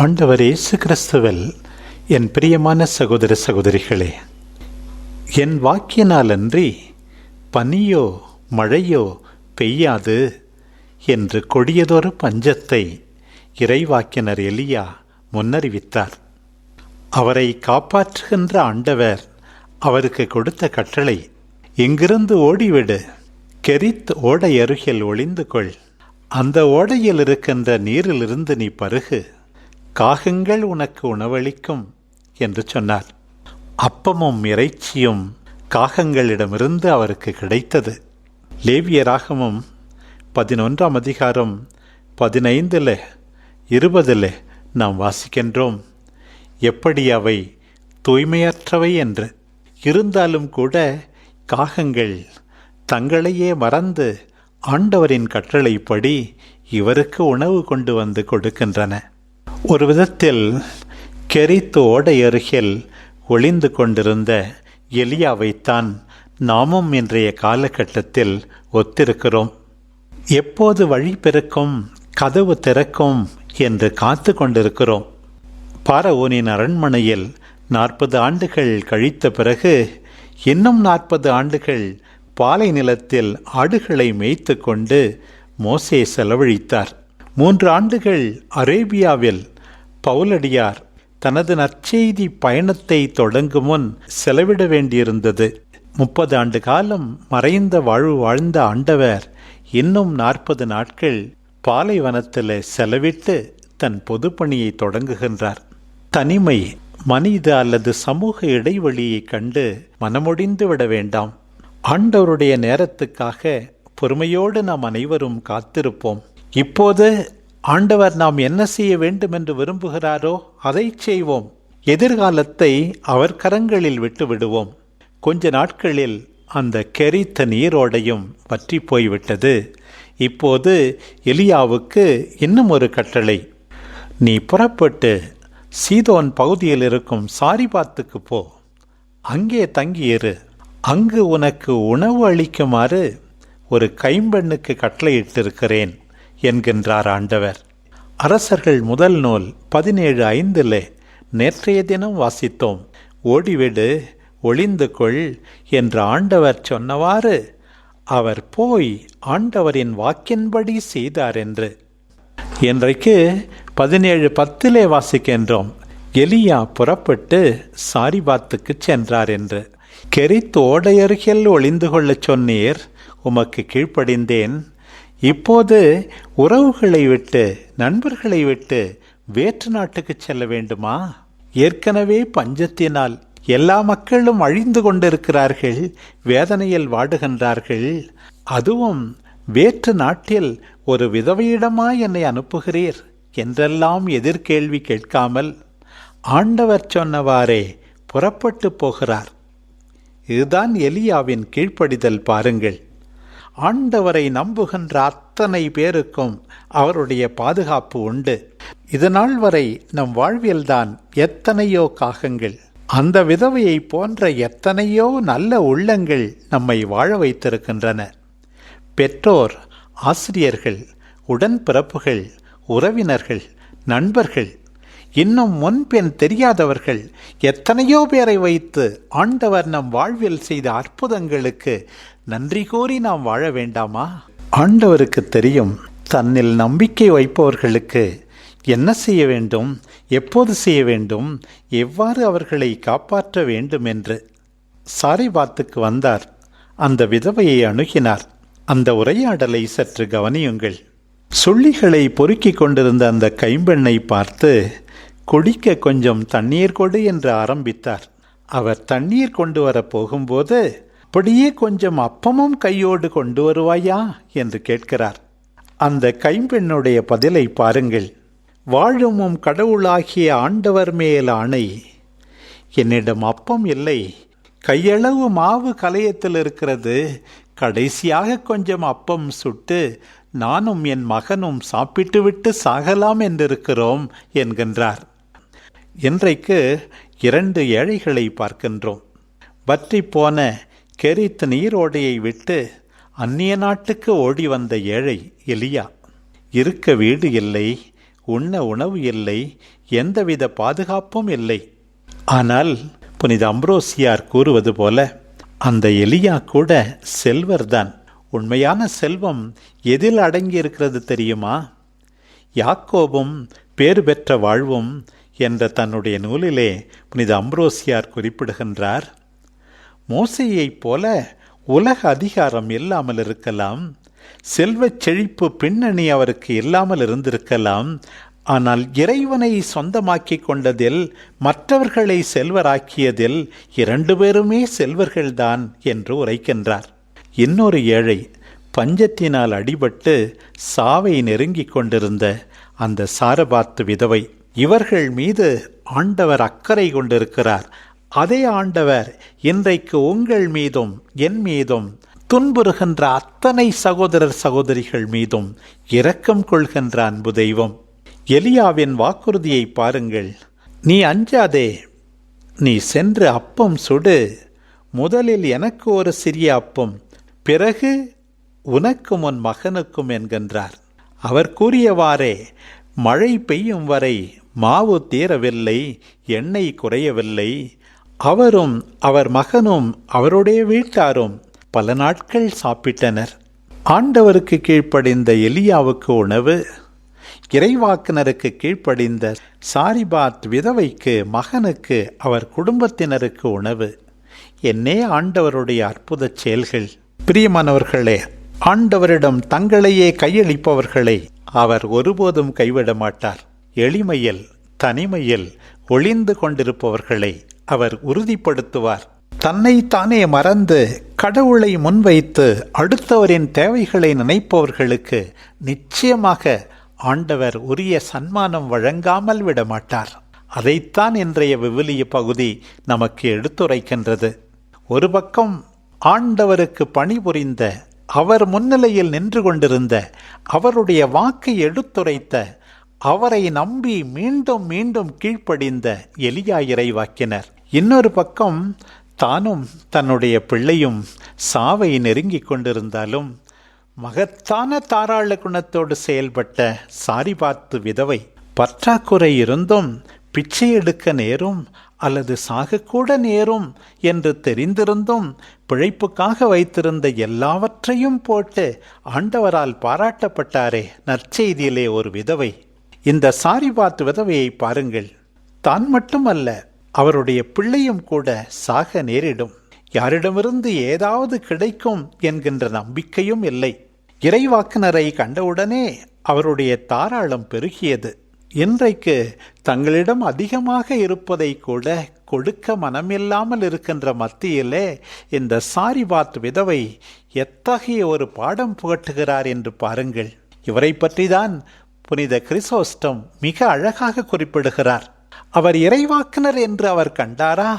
ஆண்டவர் இயேசு கிறிஸ்துவில் என் பிரியமான சகோதர சகோதரிகளே, என் வாக்கினாலன்றி பனியோ மழையோ பெய்யாது என்று கொடியதொரு பஞ்சத்தை இறைவாக்கினர் எலியா முன்னறிவித்தார். அவரை காப்பாற்றுகின்ற ஆண்டவர் அவருக்கு கொடுத்த கட்டளை, இங்கிருந்து ஓடிவிடு, கெரித் ஓடை அருகில் ஒளிந்து கொள், அந்த ஓடையில் இருக்கின்ற நீரிலிருந்து நீ பருகு, காகங்கள் உனக்கு உணவளிக்கும் என்று சொன்னார். அப்பமும் இறைச்சியும் காகங்களிடமிருந்து அவருக்கு கிடைத்தது. லேவியராகமம் 11ஆம் அதிகாரம் 15-20 நாம் வாசிக்கின்றோம், எப்படி அவை தூய்மையற்றவை என்று. இருந்தாலும் கூட காகங்கள் தங்களையே மறந்து ஆண்டவரின் கட்டளைப்படி இவருக்கு உணவு கொண்டு வந்து கொடுக்கின்றன. ஒரு விதத்தில் கெரித் ஓடை அருகில் ஒளிந்து கொண்டிருந்த எலியாவைத்தான் நாமும் இன்றைய காலகட்டத்தில் ஒத்திருக்கிறோம். எப்போது வழி பிறக்கும், கதவு திறக்கும் என்று காத்து கொண்டிருக்கிறோம். பார்வோனின் அரண்மனையில் 40 ஆண்டுகள் கழித்த பிறகு இன்னும் 40 ஆண்டுகள் பாலை நிலத்தில் ஆடுகளை மேய்த்து கொண்டு மோசே செலவழித்தார். 3 ஆண்டுகள் அரேபியாவில் பவுலடியார் தனது நற்செய்தி பயணத்தை தொடங்கும் முன் செலவிட வேண்டியிருந்தது. 30 ஆண்டு காலம் மறைந்த வாழ்வு வாழ்ந்த ஆண்டவர் இன்னும் 40 நாட்கள் பாலைவனத்தில் செலவிட்டு தன் பொதுப்பணியை தொடங்குகின்றார். தனிமை, மனித அல்லது சமூக இடைவெளியை கண்டு மனமுடிந்து விட வேண்டாம். ஆண்டவருடைய நேரத்துக்காக பொறுமையோடு நாம் அனைவரும் காத்திருப்போம். இப்போது ஆண்டவர் நாம் என்ன செய்ய வேண்டும் என்று விரும்புகிறாரோ அதை செய்வோம். எதிர்காலத்தை அவர் கரங்களில் விட்டு விடுவோம். கொஞ்ச நாட்களில் அந்த கெரித்த நீரோடையும் வற்றி போய்விட்டது. இப்போது எலியாவுக்கு இன்னும் ஒரு கட்டளை, நீ புறப்பட்டு சீதோன் பகுதியில் இருக்கும் சாரிபாத்துக்கு போ, அங்கே தங்கியிரு, அங்கு உனக்கு உணவு அளிக்குமாறு ஒரு கைம்பெண்ணுக்கு கட்டளையிட்டிருக்கிறேன் என்கின்றார் ஆண்டவர். அரசர்கள் முதல் நூல் 17:5 நேற்றைய தினம் வாசித்தோம், ஓடிவிடு, ஒளிந்து கொள் என்று ஆண்டவர் சொன்னவாறு அவர் போய் ஆண்டவரின் வாக்கின்படி செய்தார் என்று. இன்றைக்கு 17:10 வாசிக்கின்றோம், எலியா புறப்பட்டு சாரிபாத்துக்கு சென்றார் என்று. கெரித் ஓடையருகில் ஒளிந்து கொள்ளச் சொன்னீர், உமக்கு கீழ்ப்படிந்தேன். இப்போது உறவுகளை விட்டு, நண்பர்களை விட்டு வேற்று நாட்டுக்கு செல்ல வேண்டுமா? ஏற்கனவே பஞ்சத்தினால் எல்லா மக்களும் அழிந்து கொண்டிருக்கிறார்கள், வேதனையில் வாடுகின்றார்கள். அதுவும் வேற்று நாட்டில் ஒரு விதவையிடமா என்னை அனுப்புகிறீர் என்றெல்லாம் எதிர்கேள்வி கேட்காமல் ஆண்டவர் சொன்னவாறே புறப்பட்டு போகிறார். இதுதான் எலியாவின் கீழ்ப்படிதல். பாருங்கள், ஆண்டவரை நம்புகின்ற அத்தனை பேருக்கும் அவருடைய பாதுகாப்பு உண்டு. இதனால் வரை நம் வாழ்வில்தான் எத்தனையோ காகங்கள், அந்த விதவையை போன்ற எத்தனையோ நல்ல உள்ளங்கள் நம்மை வாழ வைத்திருக்கின்றன. பெற்றோர், ஆசிரியர்கள், உடன்பிறப்புகள், உறவினர்கள், நண்பர்கள், இன்னும் முன்பின் தெரியாதவர்கள், எத்தனையோ பேரை வைத்து ஆண்டவர் நம் வாழ்வில் செய்த அற்புதங்களுக்கு நன்றி கூறி நாம் வாழ வேண்டாமா? ஆண்டவருக்கு தெரியும் தன்னில் நம்பிக்கை வைப்பவர்களுக்கு என்ன செய்ய வேண்டும், எப்போது செய்ய வேண்டும், எவ்வாறு அவர்களை காப்பாற்ற வேண்டும் என்று. சாரிபாத்துக்கு வந்தார், அந்த விதவையை அணுகினார். அந்த உரையாடலை சற்று கவனியுங்கள். சுள்ளிகளை பொறுக்கிக் கொண்டிருந்த அந்த கைம்பெண்ணை பார்த்து, குடிக்க கொஞ்சம் தண்ணீர் கொடு என்று ஆரம்பித்தார். அவர் தண்ணீர் கொண்டு வர போகும்போது, அப்படியே கொஞ்சம் அப்பமும் கையோடு கொண்டு வருவாயா என்று கேட்கிறார். அந்த கைம்பெண்ணுடைய பதிலை பாருங்கள். வாழுமும் கடவுளாகிய ஆண்டவர் மேல் ஆணை, என்னிடம் அப்பம் இல்லை, கையளவு மாவு கலையத்தில் இருக்கிறது, கடைசியாக கொஞ்சம் அப்பம் சுட்டு நானும் என் மகனும் சாப்பிட்டுவிட்டு சாகலாம் என்றிருக்கிறோம் என்கின்றார். இன்றைக்கு 2 ஏழைகளை பார்க்கின்றோம். வற்றி போன கெரித் நீரோடையை விட்டு அந்நிய நாட்டுக்கு ஓடி வந்த ஏழை எலியா. இருக்க வீடு இல்லை, உண்ண உணவு இல்லை, எந்தவித பாதுகாப்பும் இல்லை. ஆனால் புனித அம்ப்ரோசியார் கூறுவது போல அந்த எலியா கூட செல்வர்தான். உண்மையான செல்வம் எதில் அடங்கியிருக்கிறது தெரியுமா? யாக்கோபும் பேறு பெற்ற வாழ்வும் என்ற தன்னுடைய நூலிலே புனித அம்ப்ரோசியார் குறிப்பிடுகின்றார், மோசேயைப் போல உலக அதிகாரம் இல்லாமல் இருக்கலாம், செல்வச் செழிப்பு பின்னணி அவருக்கு இல்லாமல் இருந்திருக்கலாம், ஆனால் இறைவனை சொந்தமாக்கி கொண்டதில், மற்றவர்களை செல்வராக்கியதில் 2 பேருமே செல்வர்கள்தான் என்று உரைக்கின்றார். இன்னொரு ஏழை பஞ்சத்தினால் அடிபட்டு சாவை நெருங்கிக் கொண்டிருந்த அந்த சாரபாத்து விதவை. இவர்கள் மீது ஆண்டவர் அக்கறை கொண்டிருக்கிறார். அதே ஆண்டவர் இன்றைக்கு உங்கள் மீதும் என் மீதும் துன்புறுகின்ற அத்தனை சகோதரர் சகோதரிகள் மீதும் இரக்கம் கொள்கின்ற அன்பு தெய்வம். எலியாவின் வாக்குறுதியை பாருங்கள். நீ அஞ்சாதே, நீ சென்று அப்பம் சுடு, முதலில் எனக்கு ஒரு சிறிய அப்பம், பிறகு உனக்கும் உன் மகனுக்கும் என்கின்றார். அவர் கூறியவாறே மழை பெய்யும் வரை மாவு தீரவில்லை, எண்ணெய் குறையவில்லை. அவரும் அவர் மகனும் அவருடைய வீட்டாரும் பல நாட்கள் சாப்பிட்டனர். ஆண்டவருக்கு கீழ்ப்படிந்த எலியாவுக்கு உணவு, இறைவாக்கினருக்கு கீழ்ப்படிந்த சாரிபாத் விதவைக்கு, மகனுக்கு, அவர் குடும்பத்தினருக்கு உணவு. என்னே ஆண்டவருடைய அற்புத செயல்கள்! பிரியமானவர்களே, ஆண்டவரிடம் தங்களையே கையளிப்பவர்களை அவர் ஒருபோதும் கைவிட மாட்டார். எளிமையில் தனிமையில் ஒளிந்து கொண்டிருப்பவர்களை அவர் உறுதிப்படுத்துவார். தன்னைத்தானே மறந்து கடவுளை முன்வைத்து அடுத்தவரின் தேவைகளை நினைப்பவர்களுக்கு நிச்சயமாக ஆண்டவர் உரிய சன்மானம் வழங்காமல் விடமாட்டார். அதைத்தான் இன்றைய விவிலிய பகுதி நமக்கு எடுத்துரைக்கின்றது. ஒரு பக்கம் ஆண்டவருக்கு பணிபுரிந்த, அவர் முன்னிலையில் நின்று கொண்டிருந்த, அவருடைய வாக்கை எடுத்துரைத்த, அவரை நம்பி மீண்டும் மீண்டும் கீழ்ப்படிந்த எலியா இறைவாக்கினர். இன்னொரு பக்கம் தானும் தன்னுடைய பிள்ளையும் சாவை நெருங்கிக் கொண்டிருந்தாலும் மகத்தான தாராள குணத்தோடு செயல்பட்ட சாரிபாத்து விதவை. பற்றாக்குறை இருந்தும் பிச்சை எடுக்க நேரும் அல்லது சாகக்கூட நேரும் என்று தெரிந்திருந்தும் பிழைப்புக்காக வைத்திருந்த எல்லாவற்றையும் போட்டு ஆண்டவரால் பாராட்டப்பட்டாரே நற்செய்தியிலே ஒரு விதவை. இந்த சாரிபாத்து விதவையை பாருங்கள். தான் மட்டுமல்ல, அவருடைய பிள்ளையும் கூட சாக நேரிடும். யாரிடமிருந்து ஏதாவது கிடைக்கும் என்கின்ற நம்பிக்கையும் இல்லை. இறைவாக்கினரை கண்டவுடனே அவருடைய தாராளம் பெருகியது. இன்றைக்கு தங்களிடம் அதிகமாக இருப்பதை கூட கொடுக்க மனமில்லாமல் இருக்கின்ற மத்தியிலே இந்த சாரிபாத் விதவை எத்தகைய ஒரு பாடம் புகட்டுகிறார் என்று பாருங்கள். இவரை பற்றிதான் புனித கிறிசோஸ்டம் மிக அழகாக குறிப்பிடுகிறார். அவர் இறைவாக்கினர் என்று அவர் கண்டாரா?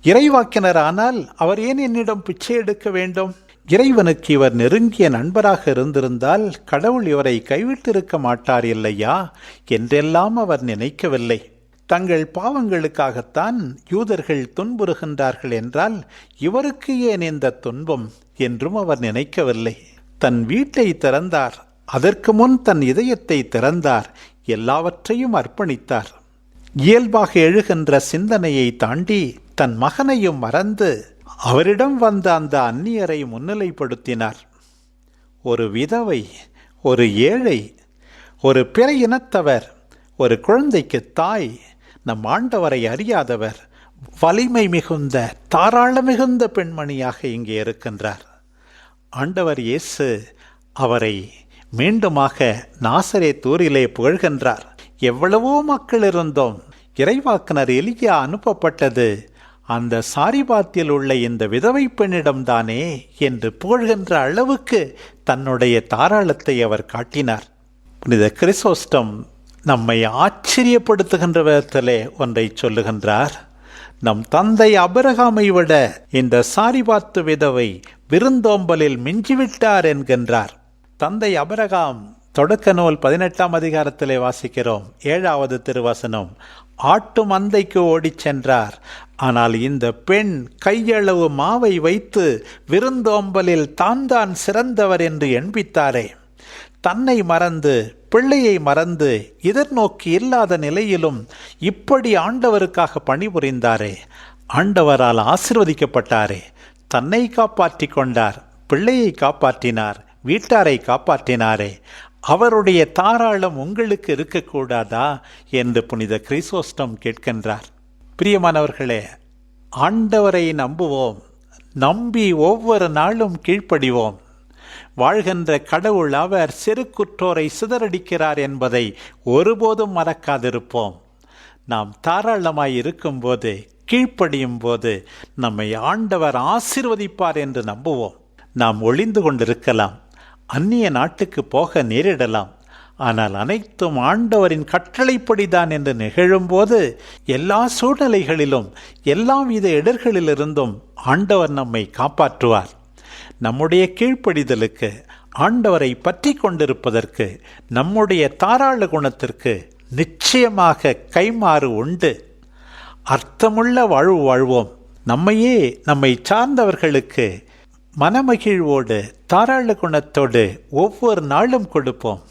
இறைவாக்கினர் ஆனால் அவர் ஏன் என்னிடம் பிச்சை எடுக்க வேண்டும்? இறைவனுக்கு இவர் நெருங்கிய நண்பராக இருந்திருந்தால் கடவுள் இவரை கைவிட்டிருக்க மாட்டார் இல்லையா என்றெல்லாம் அவர் நினைக்கவில்லை. தங்கள் பாவங்களுக்காகத்தான் யூதர்கள் துன்புறுகின்றார்கள் என்றால் இவருக்கு ஏன் இந்த துன்பம் என்றும் அவர் நினைக்கவில்லை. தன் வீட்டை திறந்தார், அதற்கு முன் தன் இதயத்தை திறந்தார், எல்லாவற்றையும் அர்ப்பணித்தார். இயல்பாக எழுகின்ற சிந்தனையை தாண்டி தன் மகனையும் மறந்து அவரிடம் வந்த அந்த அந்நியரை முன்னிலைப்படுத்தினார். ஒரு விதவை, ஒரு ஏழை, ஒரு பிற இனத்தவர், ஒரு குழந்தைக்கு தாய், நம் ஆண்டவரை அறியாதவர், வலிமை மிகுந்த தாராள மிகுந்த பெண்மணியாக இங்கே இருக்கின்றார். ஆண்டவர் இயேசு அவரை மீண்டுமாக நாசரேத் ஊரிலே புகழ்கின்றார். எவ்வளவோ மக்கள் இருந்தோம், இறைவாக்கினர் எலியா அனுப்பப்பட்டது அந்த சாரிபாத்தில் உள்ள இந்த விதவை பெண்ணிடம்தானே என்று புகழ்கின்ற அளவுக்கு தன்னுடைய தாராளத்தை அவர் காட்டினார். புனித கிறிசோஸ்டம் நம்மை ஆச்சரியப்படுத்துகின்ற விதத்திலே ஒன்றை சொல்லுகின்றார். நம் தந்தை அபிரகாமை விட இந்த சாரிபாத்து விதவை விருந்தோம்பலில் மிஞ்சிவிட்டார் என்கின்றார். தந்தை அபிரகாம் தொடக்க நூல் 18ஆம் அதிகாரத்திலே வாசிக்கிறோம். 7வது திருவசனம், ஆட்டு மந்தைக்கு ஓடிச் சென்றார். ஆனால் இந்த பெண் கையளவு மாவை வைத்து விருந்தோம்பலில் தான் சிறந்தவர் என்று எண்பித்தாரே. தன்னை மறந்து பிள்ளையை மறந்து எதிர்நோக்கி இல்லாத நிலையிலும் இப்படி ஆண்டவருக்காக பணிபுரிந்தாரே, ஆண்டவரால் ஆசீர்வதிக்கப்பட்டாரே. தன்னை காப்பாற்றி கொண்டார், பிள்ளையை காப்பாற்றினார், வீட்டாரை காப்பாற்றினாரே. அவருடைய தாராளம் உங்களுக்கு இருக்கக்கூடாதா என்று புனித கிறிசோஸ்டம் கேட்கின்றார். பிரியமானவர்களே, ஆண்டவரை நம்புவோம், நம்பி ஒவ்வொரு நாளும் கீழ்ப்படிவோம். வாழ்கின்ற கடவுள் அவர் செருக்குற்றோரை சிதறடிக்கிறார் என்பதை ஒருபோதும் மறக்காதிருப்போம். நாம் தாராளமாய் இருக்கும்போது, கீழ்ப்படியும் போது நம்மை ஆண்டவர் ஆசீர்வதிப்பார் என்று நம்புவோம். நாம் ஒளிந்து கொண்டிருக்கலாம், அந்நிய நாட்டுக்கு போக நேரிடலாம். ஆனால் அனைத்தும் ஆண்டவரின் கட்டளைப்படிதான் என்று நிகழும்போது எல்லா சூழ்நிலைகளிலும் எல்லாவித இடர்களிலிருந்தும் ஆண்டவர் நம்மை காப்பாற்றுவார். நம்முடைய கீழ்ப்படிதலுக்கு, ஆண்டவரை பற்றி கொண்டிருப்பதற்கு, நம்முடைய தாராள குணத்திற்கு நிச்சயமாக கைமாறு உண்டு. அர்த்தமுள்ள வாழ்வு வாழ்வோம். நம்மையே நம்மை சார்ந்தவர்களுக்கு மனமகிழ்வோடு தாராள குணத்தோடு ஒவ்வொரு நாளும் கொடுப்போம்.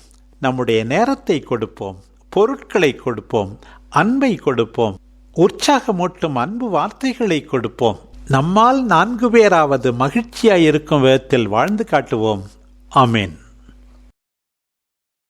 நம்முடைய நேரத்தை கொடுப்போம், பொருட்களை கொடுப்போம், அன்பை கொடுப்போம், உற்சாகமூட்டும் அன்பு வார்த்தைகளை கொடுப்போம். நம்மால் 4 பேராவது மகிழ்ச்சியாயிருக்கும் விதத்தில் வாழ்ந்து காட்டுவோம். ஆமேன்.